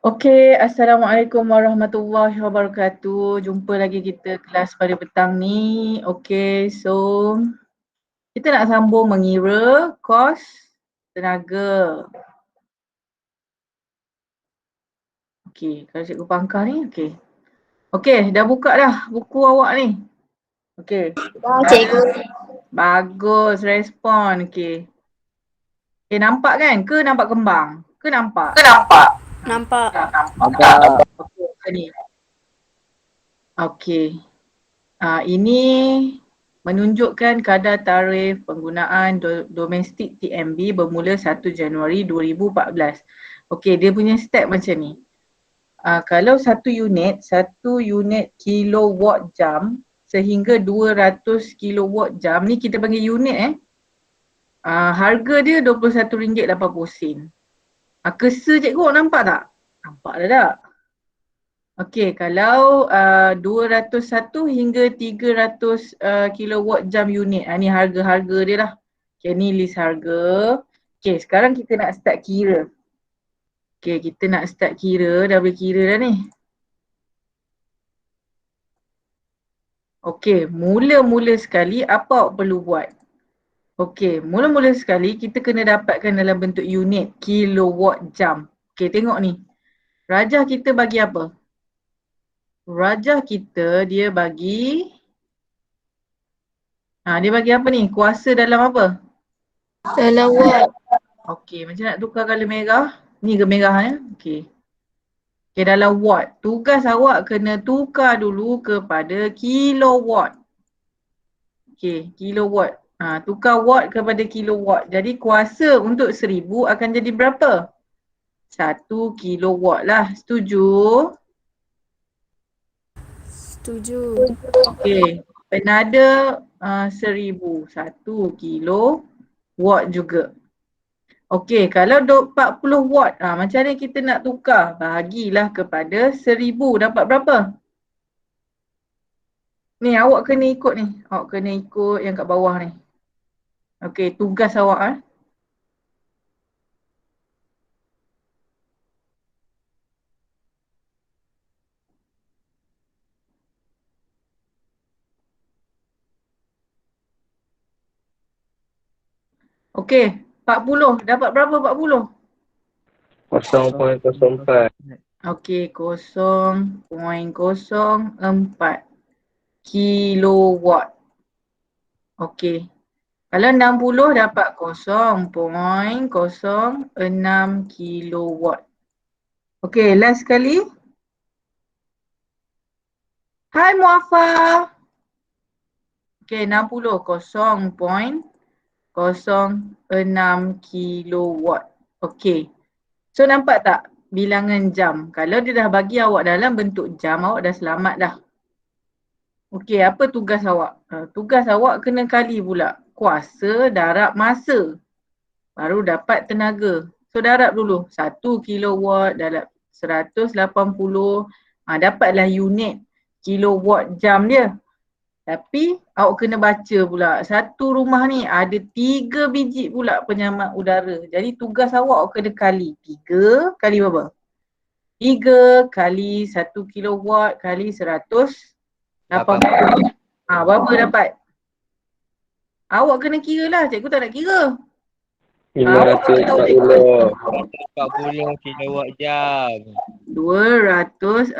Okey, Assalamualaikum warahmatullahi wabarakatuh. Jumpa lagi kita kelas pada petang ni. Okey, so kita nak sambung mengira kos tenaga. Okey, kalau cikgu pangkal ni, okey. Okey, dah buka dah buku awak ni. Okey. Dah, cikgu. Bagus, respon. Okey. Okey, nampak kan? Ke nampak kembang? Ke nampak? Nampak. Nampak. Okey, macam ni. Okey. Ini menunjukkan kadar tarif penggunaan domestik TMB bermula 1 Januari 2014. Okey, dia punya step macam ni. Kalau satu unit kilowatt jam sehingga 200 kilowatt jam, ni kita panggil unit harga dia RM21.80. Cursor cikgu nampak tak? Nampak dah tak? Okey, kalau 201 hingga 300 kilowatt jam unit. Ni harga-harga dia lah. Okey, ni list harga. Okey, sekarang kita nak start kira. Okey, kita nak start kira. Dah boleh kira dah ni. Okey, mula-mula sekali apa awak perlu buat? Okey, mula-mula sekali kita kena dapatkan dalam bentuk unit kilowatt jam. Okey, tengok ni. Rajah kita bagi apa? Rajah kita dia bagi dia bagi apa ni? Kuasa dalam apa? Dalam watt. Okey, macam nak tukar color merah? Ni ke merah ya? Okey. Okey, dalam watt. Tugas awak kena tukar dulu kepada kilowatt. Okey, kilowatt. Tukar watt kepada kilowatt. Jadi kuasa untuk 1000 akan jadi berapa? 1 kilowatt lah. Setuju? Setuju. Okey, penada 1000. 1 kilowatt juga. Okey, kalau 40 watt, macam mana kita nak tukar? Bagilah kepada 1000, dapat berapa? Ni awak kena ikut ni. Awak kena ikut yang kat bawah ni. Okey, tugas awak Okey, 40. Dapat berapa 40? 0.04. Okey, 0.04 kilowatt. Okey. Kalau 60 dapat 0.06 kilowatt. Okey, last sekali. Hai Muafa. Okey, 60 0.06 kilowatt. Okey. So nampak tak bilangan jam? Kalau dia dah bagi awak dalam bentuk jam, awak dah selamat dah. Okey, apa tugas awak? Tugas awak kena kali pula kuasa darab masa. Baru dapat tenaga. So darab dulu. 1 kilowatt darab 180. Dapatlah unit kilowatt jam dia. Tapi awak kena baca pula. Satu rumah ni ada 3 biji pula penyamak udara. Jadi tugas awak kena kali. 3 kali berapa? 3 kali 1 kilowatt kali 180. Berapa dapat? Awak kena kira lah. Cikgu tak nak kira. 540. 40 kilowatt jam. 240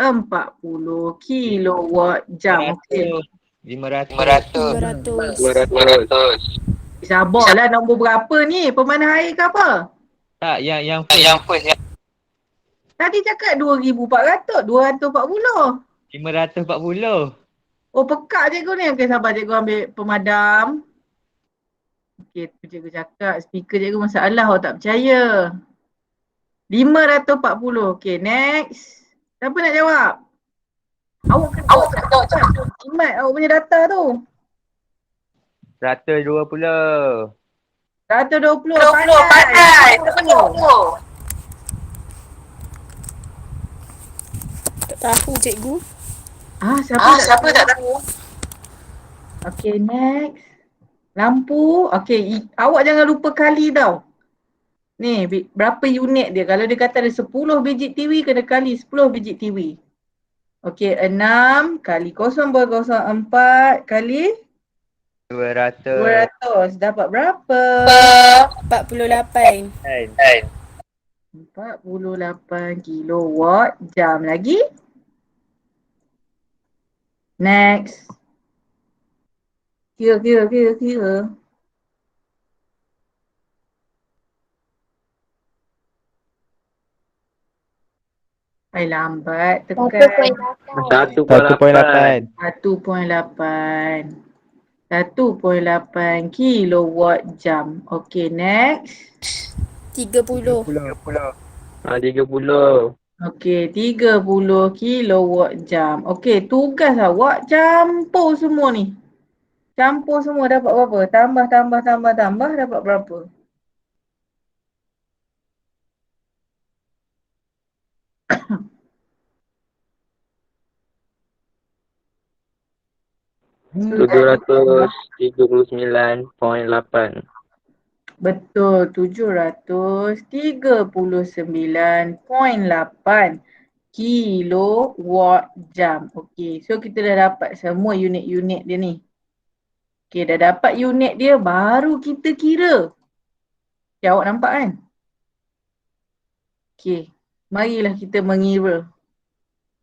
kilowatt jam. Okey. 500. 500. Sabarlah, nombor berapa ni? Pemanah air ke apa? Tak, yang first. Tadi cakap 2400, 240. 540. Oh, pekak cikgu ni. Okey, sabar cikgu ambil pemadam. Okey, cikgu cakap speaker cikgu masalah, awak tak percaya. 540. Okey, next. Siapa nak jawab? Awak kena jimat awak punya data tu. 120. 120. Pandai. Tak tahu, cikgu. Siapa tak tahu? Okey, next. Lampu. Okey, awak jangan lupa kali tau. Ni, berapa unit dia? Kalau dia kata ada 10 biji TV, kena kali 10 biji TV. Okey, 6 kali 0.04 kali 200. 200. Dapat berapa? 48. 48 kilowatt jam. Lagi? Next. Kira. Hai lambat tekan. 1.8. 1.8. 1.8 kilowatt jam. Okey, next. 30. 30. Okey, 30 kilowatt jam. Okey, tugas awak campur semua ni. Campur semua dapat berapa? Tambah dapat berapa? Ratus 739.8. Betul, 739.8 kilowatt jam. Okey, so kita dah dapat semua unit-unit dia ni. Okey, dah dapat unit dia, baru kita kira. Okay, awak nampak kan? Okey, marilah kita mengira.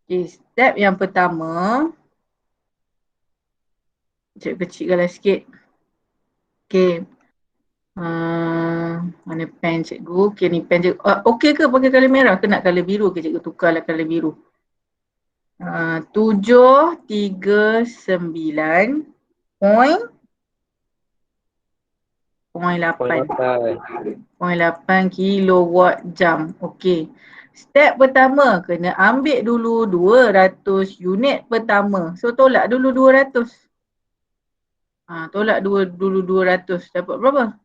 Okey, step yang pertama. Cikgu kecilkanlah sikit. Okey. Mana pen cikgu? Okey, ni pen cikgu. Okey ke pakai colour merah ke nak colour biru ke cikgu tukarlah colour biru. 739.8 kilowatt jam. Okey. Step pertama, kena ambil dulu 200 unit pertama. So tolak dulu 200. Tolak dulu 200. Dapat berapa?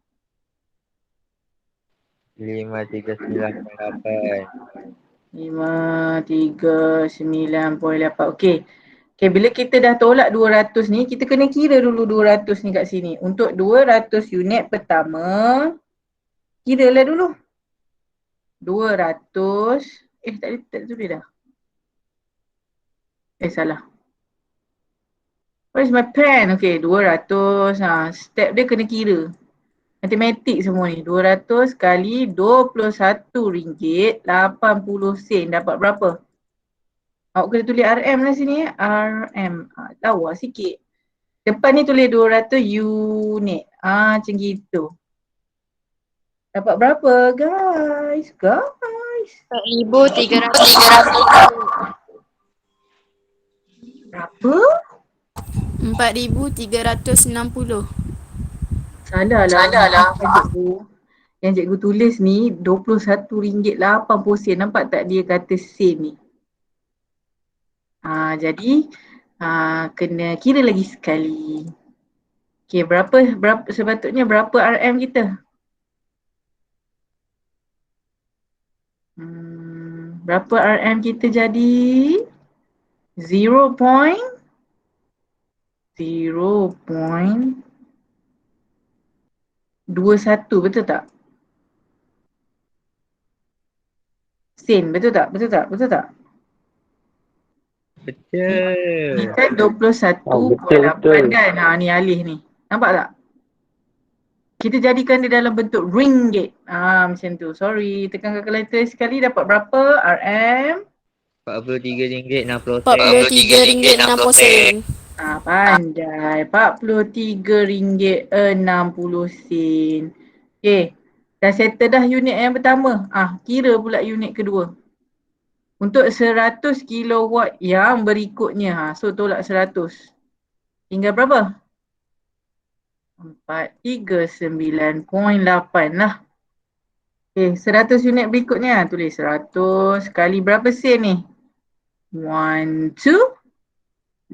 539.8. 539.8. Okey. Okey, bila kita dah tolak 200 ni, kita kena kira dulu 200 ni kat sini. Untuk 200 unit pertama, kiralah dulu. 200, tak tulis dah. Salah. Where's my pen? Okey, 200. Step dia kena kira. Matematik semua ni. 200 kali RM21.80 dapat berapa? Awak kena tulis RM lah sini ya. RM. Lawa sikit. Depan ni tulis 200 unit. Macam gitu. Dapat berapa guys? 4,300. Berapa? 4,360. Salah lah. Yang cikgu tulis ni RM21.80. Nampak tak dia kata sen ni? Jadi kena kira lagi sekali. Okey, berapa sepatutnya berapa RM kita? Berapa RM kita jadi? 0.21, betul tak? Sen, betul tak? Betul. Ni kan 21.8 kan? Ni alih ni. Nampak tak? Kita jadikan dia dalam bentuk ringgit. Macam tu. Sorry. Tekan kalkulator sekali dapat berapa RM? RM43.60. RM43.60. Pandai. RM43.60. Okay. Dah settle dah unit yang pertama. Kira pula unit kedua. Untuk 100 kilowatt yang berikutnya. So tolak 100. Tinggal berapa? 439.8 lah. Okay, 100 unit berikutnya. Tulis 100 kali berapa sen ni? 1, 2,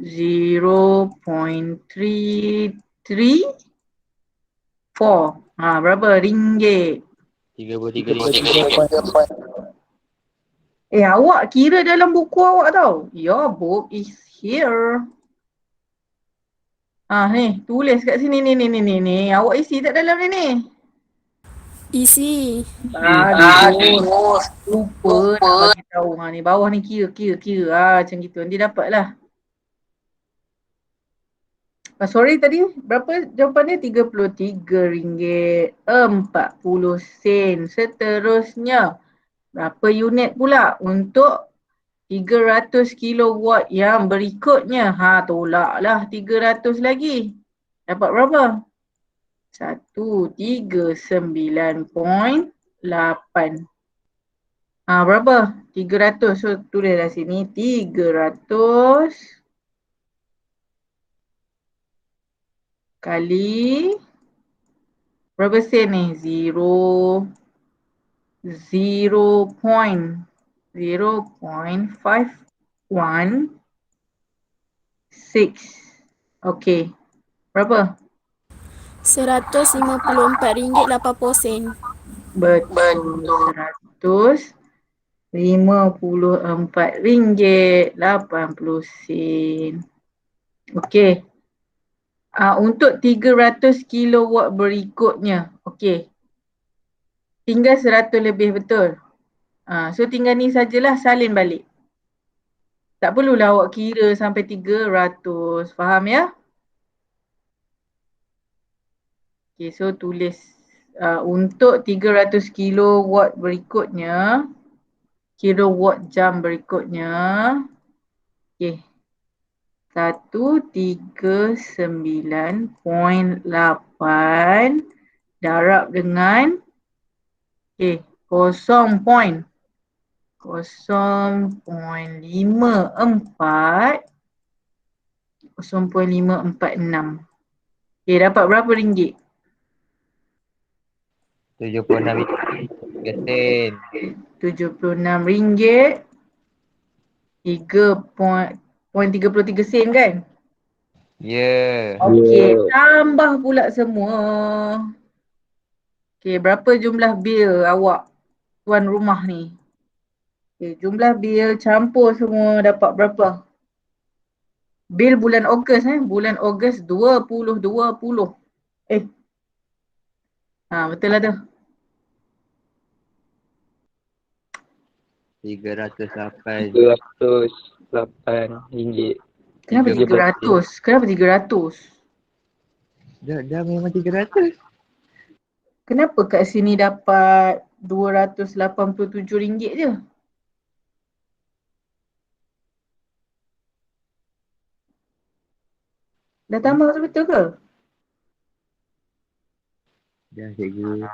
0.334. Berapa? Ringgit. 33. Awak kira dalam buku awak tau. Your book is here. Ni, tulis kat sini ni. Awak isi tak dalam ni? Isi. Aduh, lupa nak bagi tahu. Ni bawah ni kira. Macam gitu. Nanti dapat lah. Sorry tadi berapa jawapan dia? RM33.40. Seterusnya, berapa unit pula untuk 300 kilowatt yang berikutnya? Tolaklah 300 lagi. Dapat berapa? 139.8. Berapa? 300. So tulislah sini 300 kali berapa sen ni? 0.516. Okey. Berapa? RM154.80. Betul. RM154.80. Okey. Untuk 300 kilowatt berikutnya. Okey. Tinggal 100 lebih, betul? So tinggal ni sajalah salin balik. Tak perlulah awak kira sampai 300. Faham ya? Okay, so tulis untuk 300 kilowatt berikutnya, kilowatt jam berikutnya, okay, 139.8 darab dengan 0.0.54 0.546. Okay, dapat berapa ringgit? RM76.3 RM76 3.33 sen kan? Ya. Okey, tambah pula semua. Okey, berapa jumlah bil awak tuan rumah ni? Okey, jumlah bil campur semua dapat berapa? Bil bulan Ogos bulan Ogos 2020. Betul lah tu. RM308. RM308. Kenapa 300? Kenapa 300? Dah memang RM300. Kenapa kat sini dapat RM287 je? Dah tambah betul ke? Dah cikgu.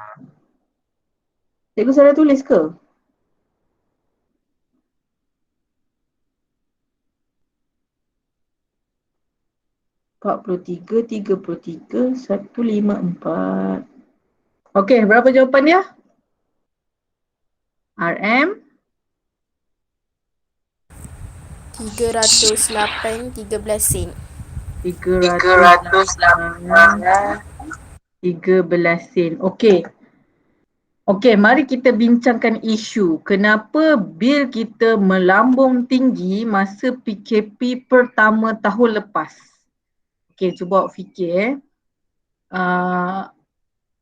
Cikgu salah tulis ke? RM43, RM154. Okey, berapa jawapan dia? RM? RM308.13. RM308.13. Okey, mari kita bincangkan isu kenapa bil kita melambung tinggi masa PKP pertama tahun lepas. Okey, cuba awak fikir.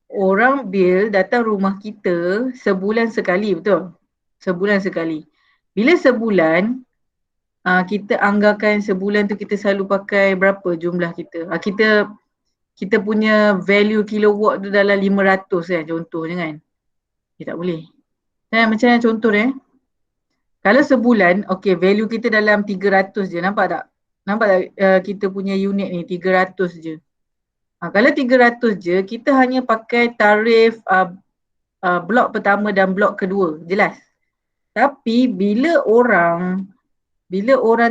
Orang bil datang rumah kita sebulan sekali, betul? Sebulan sekali. Bila sebulan, kita anggarkan sebulan tu kita selalu pakai berapa jumlah kita? Kita punya value kilowatt tu dalam 500 kan contohnya kan. Tak boleh. Macam mana contoh dia? Kalau sebulan, okey, value kita dalam 300 je, nampak tak? Nampak tak kita punya unit ni 300 je. Kalau 300 je, kita hanya pakai tarif blok pertama dan blok kedua, jelas. Tapi bila orang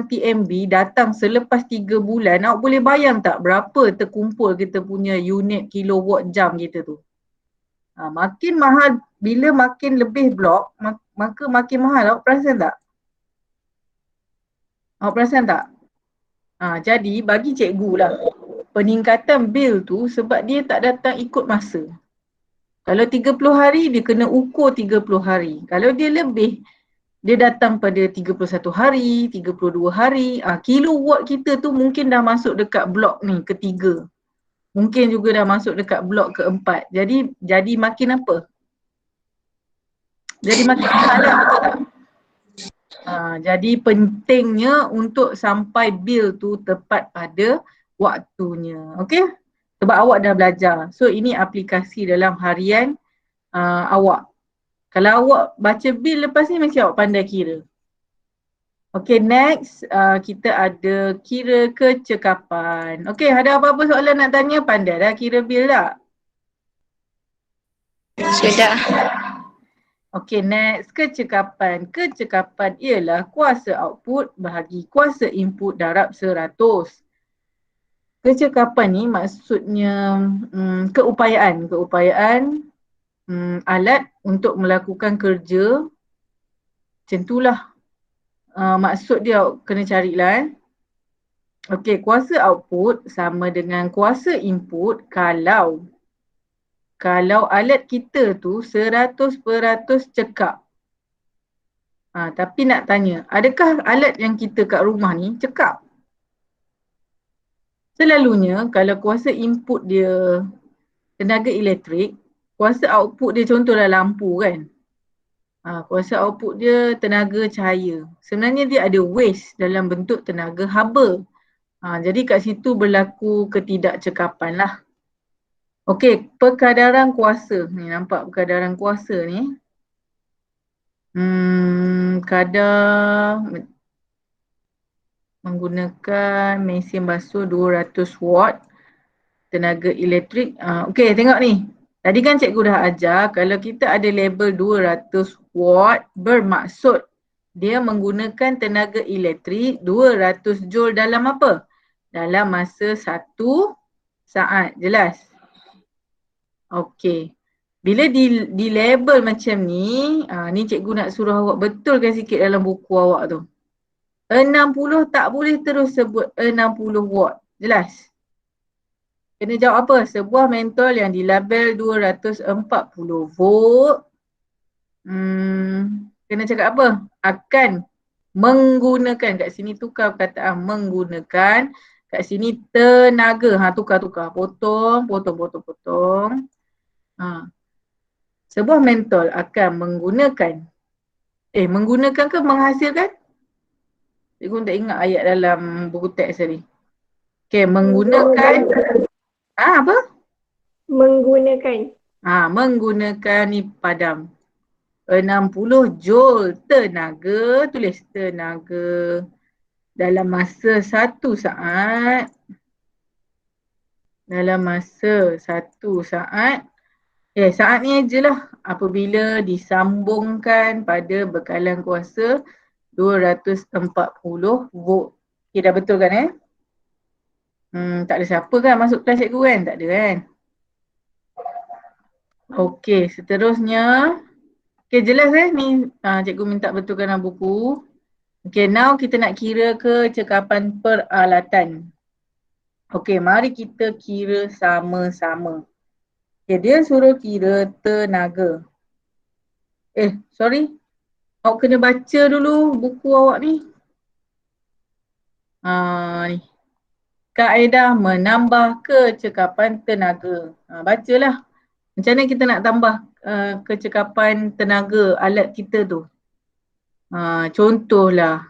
TMB datang selepas 3 bulan, awak boleh bayang tak berapa terkumpul kita punya unit kilowatt jam kita tu? Makin mahal, bila makin lebih blok, maka makin mahal. Awak perasan tak? Jadi bagi cikgu lah, peningkatan bil tu sebab dia tak datang ikut masa. Kalau 30 hari, dia kena ukur 30 hari. Kalau dia lebih, dia datang pada 31 hari, 32 hari. Kilowatt kita tu mungkin dah masuk dekat blok ni, ketiga. Mungkin juga dah masuk dekat blok keempat. Jadi makin apa? Jadi makin mahal lah, betul tak? Jadi pentingnya untuk sampai bil tu tepat pada waktunya. Okey? Sebab awak dah belajar. So ini aplikasi dalam harian awak. Kalau awak baca bil lepas ni mesti awak pandai kira. Okay, next kita ada kira kecekapan. Okay, ada apa-apa soalan nak tanya? Pandai dah kira bil tak? Sudah. Okay, next kecekapan. Kecekapan ialah kuasa output bahagi kuasa input darab 100. Kecekapan ni maksudnya keupayaan. Keupayaan alat untuk melakukan kerja. Macam itulah. Maksud dia kena carilah. Okey, kuasa output sama dengan kuasa input kalau alat kita tu 100% cekap. Tapi nak tanya, adakah alat yang kita kat rumah ni cekap? Selalunya kalau kuasa input dia tenaga elektrik, kuasa output dia contohlah lampu kan. Kuasa output dia tenaga cahaya. Sebenarnya dia ada waste dalam bentuk tenaga haba. Jadi kat situ berlaku ketidakcekapan lah. Okey, perkadaran kuasa. Ni nampak perkadaran kuasa ni. Kadar menggunakan mesin basuh 200 watt tenaga elektrik. Okey, tengok ni. Tadi kan cikgu dah ajar kalau kita ada label 200 watt bermaksud dia menggunakan tenaga elektrik 200 joule dalam apa? Dalam masa 1 saat. Jelas? Okey. Bila di label macam ni, ni cikgu nak suruh awak betulkan sikit dalam buku awak tu. 60 tak boleh terus sebut 60 watt. Jelas? Kena jawab apa? Sebuah mentol yang dilabel 240 volt. Kena cakap apa? Akan menggunakan. Kat sini tukar perkataan menggunakan. Kat sini tenaga. Tukar-tukar. Potong. Sebuah mentol akan menggunakan. Menggunakan ke menghasilkan? Cikgu tak ingat ayat dalam buku teks tadi. Okay, menggunakan. Apa? Menggunakan. Menggunakan ni padam. 60 joule tenaga. Tulis tenaga. Dalam masa 1 saat. Dalam masa 1 saat. Saat ni ajalah apabila disambungkan pada bekalan kuasa 240 volt. Okay, dah betul kan tak ada siapa kan masuk kelas cikgu kan? Tak ada kan? Okay, seterusnya. Okay, jelas ni cikgu minta betulkan dalam buku. Okay, now kita nak kira kecekapan peralatan. Okay, mari kita kira sama-sama. Okay, dia suruh kira tenaga. Sorry. Awak kena baca dulu buku awak ni. Ni. Kaedah menambah kecekapan tenaga. Bacalah. Macam mana kita nak tambah kecekapan tenaga alat kita tu? Contohlah.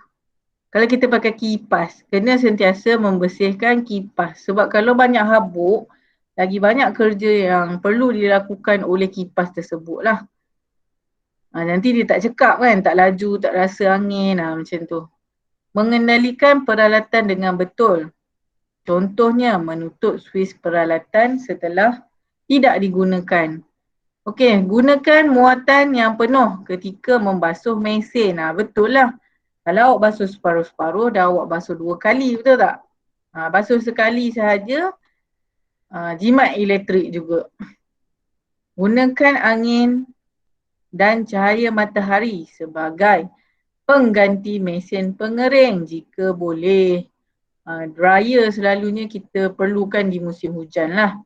Kalau kita pakai kipas, kena sentiasa membersihkan kipas. Sebab kalau banyak habuk, lagi banyak kerja yang perlu dilakukan oleh kipas tersebut lah. Nanti dia tak cekap kan, tak laju, tak rasa angin, macam tu. Mengendalikan peralatan dengan betul. Contohnya menutup suis peralatan setelah tidak digunakan. Okey, gunakan muatan yang penuh ketika membasuh mesin. Betul lah. Kalau awak basuh separuh-separuh, dah awak basuh 2 kali, betul tak? Basuh sekali sahaja, jimat elektrik juga. Gunakan angin dan cahaya matahari sebagai pengganti mesin pengering jika boleh. Dryer selalunya kita perlukan di musim hujan lah.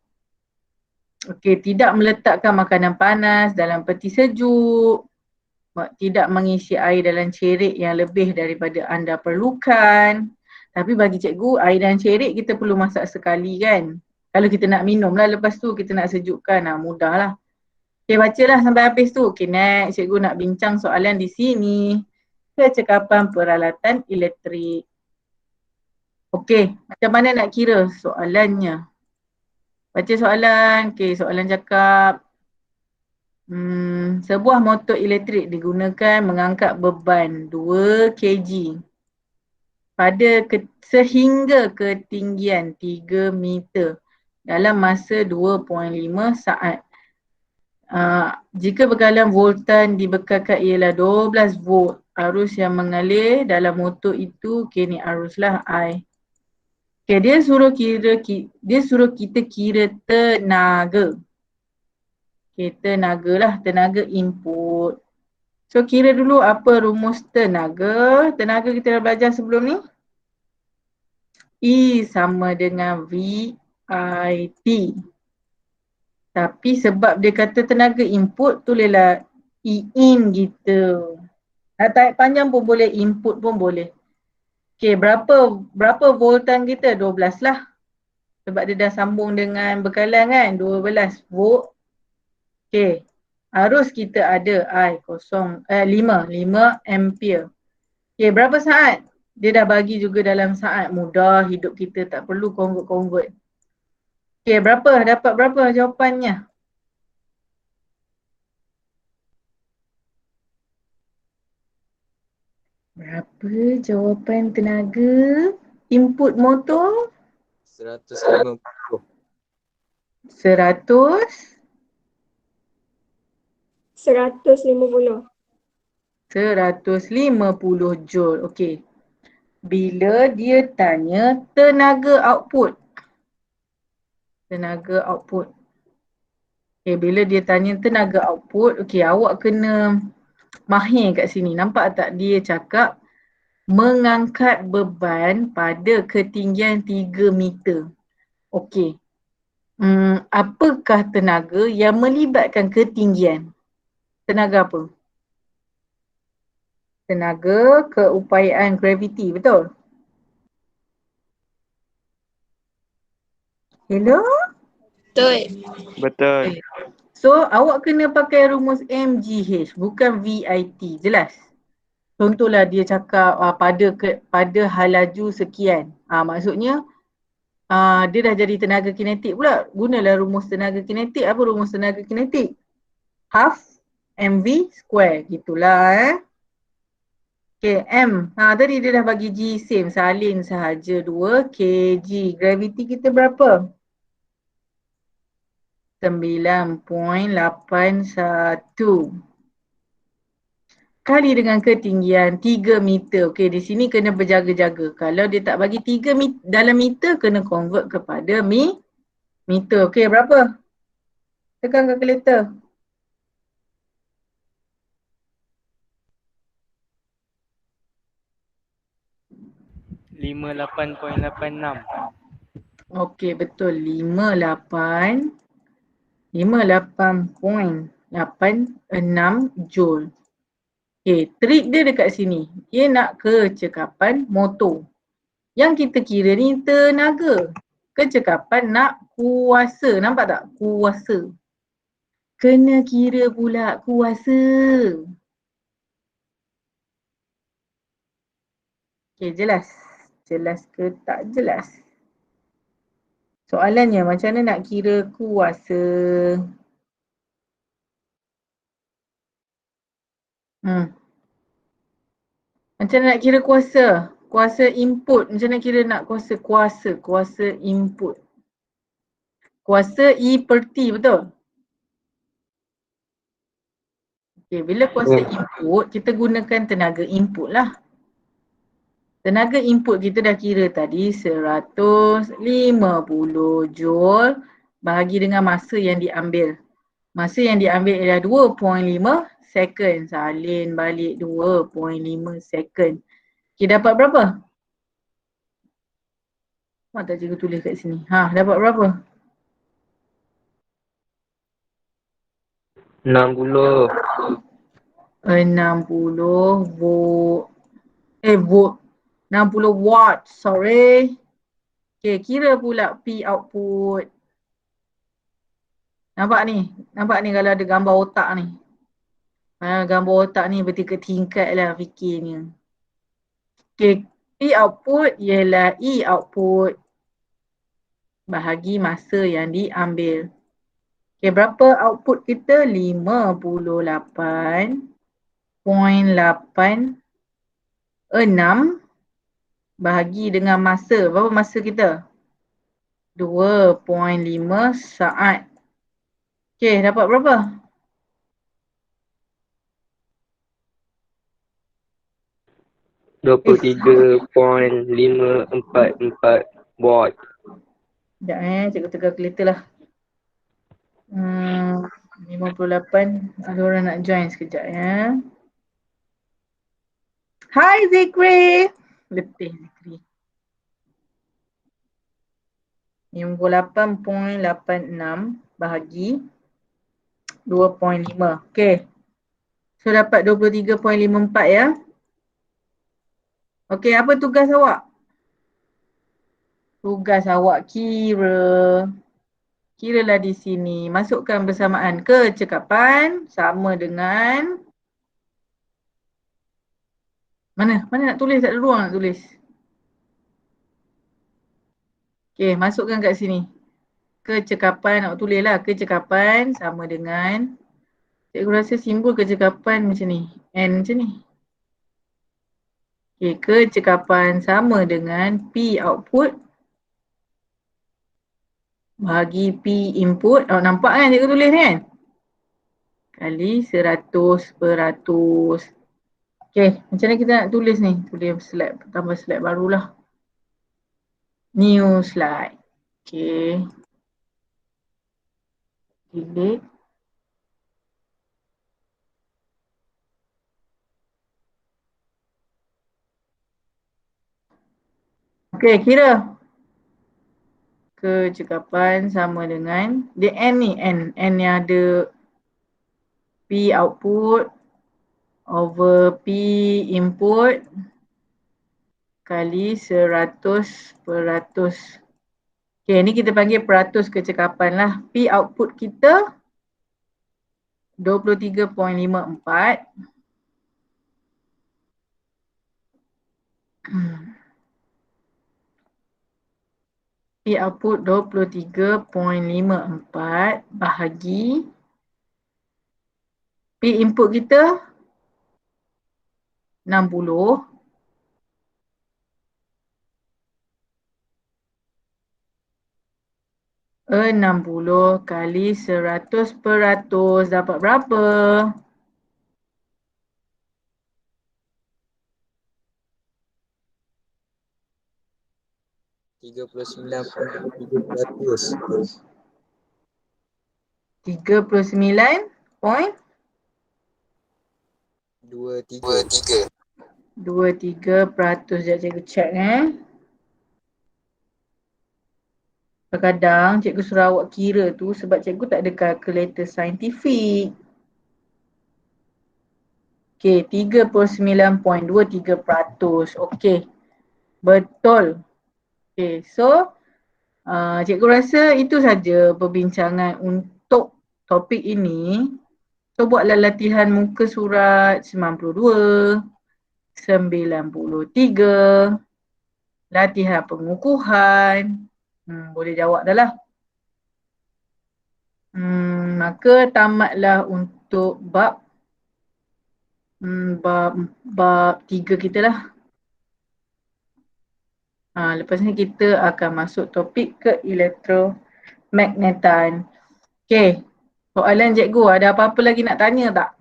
Okey, tidak meletakkan makanan panas dalam peti sejuk. Tidak mengisi air dalam cerik yang lebih daripada anda perlukan. Tapi bagi cikgu, air dan cerik kita perlu masak sekali kan. Kalau kita nak minum lah, lepas tu kita nak sejukkan, mudah lah. Okay, bacalah sampai habis tu. Okay, next. Cikgu nak bincang soalan di sini. Kecekapan peralatan elektrik. Okay, macam mana nak kira soalannya? Baca soalan. Okay, soalan cakap. Sebuah motor elektrik digunakan mengangkat beban 2 kg sehingga ketinggian 3 meter dalam masa 2.5 saat. Jika bekalan voltan dibekalkan ialah 12 volt, arus yang mengalir dalam motor itu, okay, ni aruslah I. Okay, dia suruh kita kira tenaga. Okay, tenaga lah, tenaga input. So kira dulu apa rumus tenaga. Tenaga kita dah belajar sebelum ni. E sama dengan VIT. Tapi sebab dia kata tenaga input, tulislah E in gitu. Nak tarik panjang pun boleh, input pun boleh. Okay, berapa voltan kita? 12 lah. Sebab dia dah sambung dengan bekalan kan, 12 volt. Okay, arus kita ada I 5 ampere. Okay, berapa saat? Dia dah bagi juga dalam saat, mudah hidup kita, tak perlu convert. Okay, dapat berapa jawapannya? Berapa jawapan tenaga input motor? 150. 100? 150. 150 joule. Okey. Bila dia tanya tenaga output. Bila dia tanya tenaga output, okey, awak kena mahir kat sini. Nampak tak dia cakap mengangkat beban pada ketinggian 3 meter. Okey. Apakah tenaga yang melibatkan ketinggian? Tenaga apa? Tenaga keupayaan graviti, betul? Hello? Betul. So, awak kena pakai rumus MGH, bukan VIT. Jelas? Contohlah dia cakap pada hal laju sekian. Maksudnya, dia dah jadi tenaga kinetik pula. Gunalah rumus tenaga kinetik. Apa rumus tenaga kinetik? Half mv square. Gitulah. Okay, M. Tadi dia dah bagi G same. Salin sahaja 2 kg. Graviti kita berapa? 9.81. Kali dengan ketinggian 3 meter. Okey, di sini kena berjaga-jaga. Kalau dia tak bagi 3 dalam meter, kena convert kepada meter. Okey, berapa? Tekan kalkulator. 58.86. Okey, betul. 58.86 joule. Okey, trik dia dekat sini. Dia nak kecekapan motor. Yang kita kira ni tenaga. Kecekapan nak kuasa. Nampak tak? Kuasa. Kena kira pula kuasa. Okey, jelas? Jelas ke tak jelas? Soalannya macam mana nak kira kuasa? Macam mana nak kira kuasa? Kuasa input. Macam mana kira nak kuasa input. Kuasa E per T, betul? Okay, bila kuasa input, kita gunakan tenaga input lah. Tenaga input kita dah kira tadi 150 joule bahagi dengan masa yang diambil. Masa yang diambil ialah 2.5 second. Salin balik 2.5 second. Okay, dapat berapa? Tak cikgu tulis kat sini. Dapat berapa? 60. 60 volt. 60 watt, sorry. Okay, kira pula P output. Nampak ni? Nampak ni kalau ada gambar otak ni. Gambar otak ni bertingkat-tingkat lah fikirnya. Okay, P output ialah E output bahagi masa yang diambil. Okay, berapa output kita? 58.86 bahagi dengan masa. Berapa masa kita? 2.5 saat. Okay, dapat berapa? Dua puluh 23.544 watt. Sekejap cikgu tekan kalkulator lah. 58. Ada orang nak join sekejap ya. Hai Zikri. Letih Zikri. 58.86 bahagi 2.5. Okay. So dapat 23.54 ya. Okay, apa tugas awak? Tugas awak kira. Kiralah di sini. Masukkan bersamaan kecekapan sama dengan mana? Mana nak tulis? Tak ada ruang nak tulis. Okay, masukkan kat sini. Kecekapan, awak tulislah. Kecekapan sama dengan, cikgu rasa simbol kecekapan macam ni. N macam ni. Okay, kecekapan sama dengan P output bahagi P input. Awak nampak kan cikgu tulis ni kan? Kali 100%. Okay, macam mana kita nak tulis ni? Tulis slide, tambah slide barulah. New slide. Okay. Delete. Okay, kira. Kecekapan sama dengan, dia N ni, N yang ada P output over P input kali 100%. Okay, ni kita panggil peratus kecekapan lah. P output kita 23.54. P output 23.54 bahagi P input kita 60. 60 kali 100% dapat berapa? Tiga puluh 39.23. 23%. Sekejap cikgu check Kadang-kadang cikgu suruh awak kira tu sebab cikgu tak ada kalkulator saintifik. Okay, 39.23%. Okay, betul. Okay, so cikgu rasa itu saja perbincangan untuk topik ini. So buatlah latihan muka surat 92, 93, latihan pengukuhan. Boleh jawab dah lah. Maka tamatlah untuk bab 3 kita lah. Lepas ni kita akan masuk topik ke elektromagnetan. Okay, soalan cikgu, ada apa-apa lagi nak tanya tak?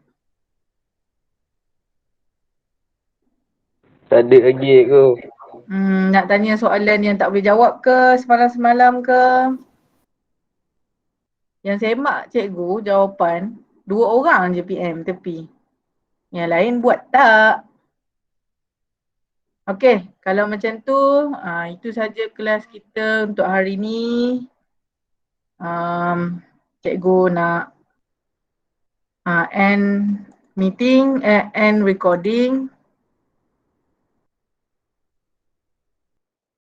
Tak ada lagi cikgu. Nak tanya soalan yang tak boleh jawab ke semalam-semalam ke? Yang semak cikgu jawapan 2 orang je PM tepi. Yang lain buat tak? Okey, kalau macam tu, itu saja kelas kita untuk hari ni. Cikgu nak end meeting, end recording.